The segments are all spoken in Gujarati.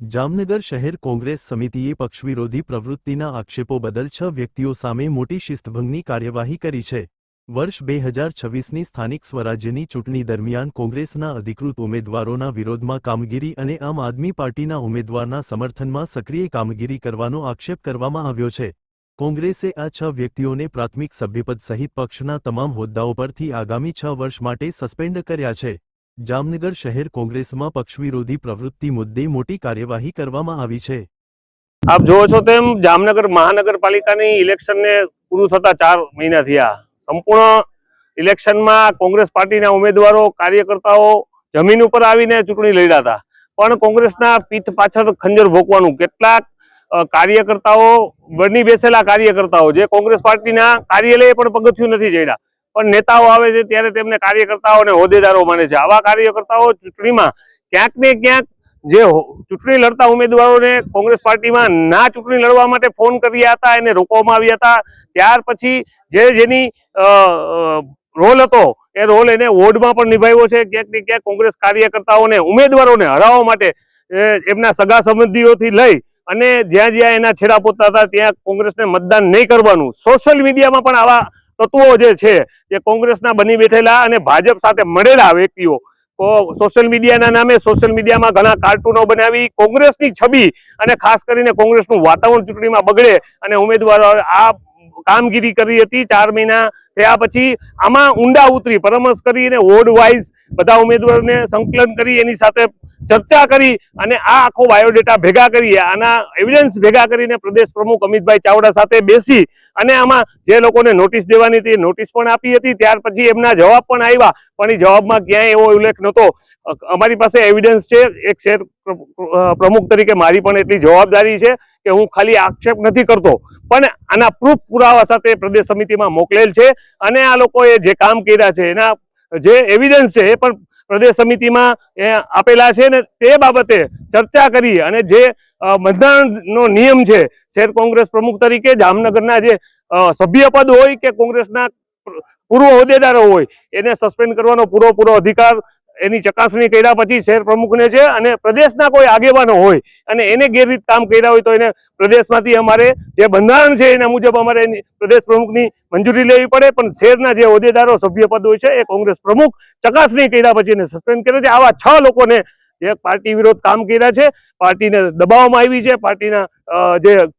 જામનગર શહેર કોંગ્રેસ સમિતિએ પક્ષવિરોધી પ્રવૃત્તિના આક્ષેપો બદલ 6 વ્યક્તિઓ સામે મોટી શિસ્તભંગની કાર્યવાહી કરી છે। વર્ષ 2026ની સ્થાનિક સ્વરાજ્યની ચૂંટણી દરમિયાન કોંગ્રેસના અધિકૃત ઉમેદવારોના વિરોધમાં કામગીરી અને આમ આદમી પાર્ટીના ઉમેદવારના સમર્થનમાં સક્રિય કામગીરી કરવાનો આક્ષેપ કરવામાં આવ્યો છે। કોંગ્રેસે આ 6 વ્યક્તિઓને પ્રાથમિક સભ્યપદ સહિત પક્ષના તમામ હોદ્દાઓ પરથી આગામી 6 વર્ષ માટે સસ્પેન્ડ કર્યા છે। જામનગર શહેર કોંગ્રેસમાં પક્ષવિરોધી પ્રવૃત્તિ મુદ્દે મોટી કાર્યવાહી કરવામાં આવી છે। આપ જોવો છો તેમ જામનગર મહાનગરપાલિકાની ઇલેક્શનને પૂરું થતા 4 મહિના થયા। સંપૂર્ણ ઇલેક્શનમાં કોંગ્રેસ પાર્ટીના ઉમેદવારો કાર્યકર્તાઓ જમીન ઉપર આવીને ચૂંટણી લડ્યા હતા, પણ કોંગ્રેસના પીઠ પાછળ ખંજર ભોંકવાનું કેટલાક કાર્યકર્તાઓ બની બેસેલા કાર્યકર્તાઓ જે કોંગ્રેસ પાર્ટીના કાર્યાલયે પણ પગથિયું નથી ચડ્યા, પણ નેતાઓ આવે છે ત્યારે તેમને કાર્યકર્તાઓ અને હોદ્દેદારો માને છે। આવા કાર્યકર્તાઓ ચૂંટણીમાં ક્યાંક ને ક્યાંક જે ચૂંટણી લડતા ઉમેદવારોને કોંગ્રેસ પાર્ટીમાં ના ચૂંટણી લડવા માટે ફોન કર્યા હતા, એને રોકવામાં આવ્યા હતા। ત્યાર પછી જેની રોલ હતો એ રોલ એને વોર્ડમાં પણ નિભાવ્યો છે। ક્યાંક ને ક્યાંક કોંગ્રેસ કાર્યકર્તાઓને ઉમેદવારોને હરાવવા માટે એમના સગા સંબંધીઓથી લઈ અને જ્યાં જ્યાં એના છેડા પોતા હતા ત્યાં કોંગ્રેસને મતદાન નહીં કરવાનું, સોશિયલ મીડિયામાં પણ આવા તત્વો જે છે જે કોંગ્રેસના બની બેઠેલા અને ભાજપ સાથે મળેલા વ્યક્તિઓ સોશિયલ મીડિયાના નામે સોશિયલ મીડિયામાં ઘણા કાર્ટૂનો બનાવી કોંગ્રેસની છબી અને ખાસ કરીને કોંગ્રેસનું વાતાવરણ ચૂંટણીમાં બગડે અને ઉમેદવારો આ કામગીરી કરી હતી। 4 મહિના થયા પછી આમાં ઊંડા ઉતરી પરામર્શ કરીને વોર્ડ વાઇઝ બધા ઉમેદવારોને સંકલન કરી એની સાથે ચર્ચા કરી અને આ આખો બાયોડેટા ભેગા કરી આના એવિડન્સ ભેગા કરીને પ્રદેશ પ્રમુખ અમિતભાઈ ચાવડા સાથે બેસી અને આમાં જે લોકોને નોટિસ દેવાની હતી નોટિસ પણ આપી હતી। ત્યાર પછી એમના જવાબ પણ આવ્યા, પણ એ જવાબમાં ક્યાંય એવો ઉલ્લેખ નહોતો। અમારી પાસે એવિડન્સ છે, એક શહેર પ્રમુખ તરીકે મારી પણ એટલી જવાબદારી છે કે હું ખાલી આક્ષેપ નથી કરતો, પણ આના પ્રૂફ પુરાવા સાથે પ્રદેશ સમિતિમાં મોકલેલ છે અને આ લોકોએ જે કામ કર્યા છે એના જે એવિડન્સ છે એ પણ પ્રદેશ સમિતિમાં આપેલા છે ને તે બાબતે ચર્ચા કરી અને જે બંધારણનો નિયમ છે શહેર કોંગ્રેસ પ્રમુખ તરીકે જામનગરના જે સભ્યપદ હોય કે કોંગ્રેસના પૂર્વ હોદ્દેદારો હોય એને સસ્પેન્ડ કરવાનો પૂરો અધિકાર એની ચકાસણી કર્યા પછી શહેર પ્રમુખને છે અને પ્રદેશના કોઈ આગેવાનો હોય અને એને ગેરરીત કામ કર્યા હોય તો એને પ્રદેશમાંથી અમારે જે બંધારણ છે એના મુજબ અમારે પ્રદેશ પ્રમુખની મંજૂરી લેવી પડે, પણ શહેરના જે હોદ્દેદારો સભ્યપદ હોય છે એ કોંગ્રેસ પ્રમુખ ચકાસણી કર્યા પછી એને સસ્પેન્ડ કરે છે। આવા 6 લોકોને જે પાર્ટી વિરોધ કામ કર્યા છે, પાર્ટીને દબાવવામાં આવી છે,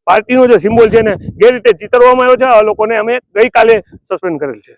પાર્ટીનો જે સિમ્બોલ છે એને ગેરરીતે ચિતરવામાં આવ્યો છે, આ લોકોને અમે ગઈકાલે સસ્પેન્ડ કરેલ છે।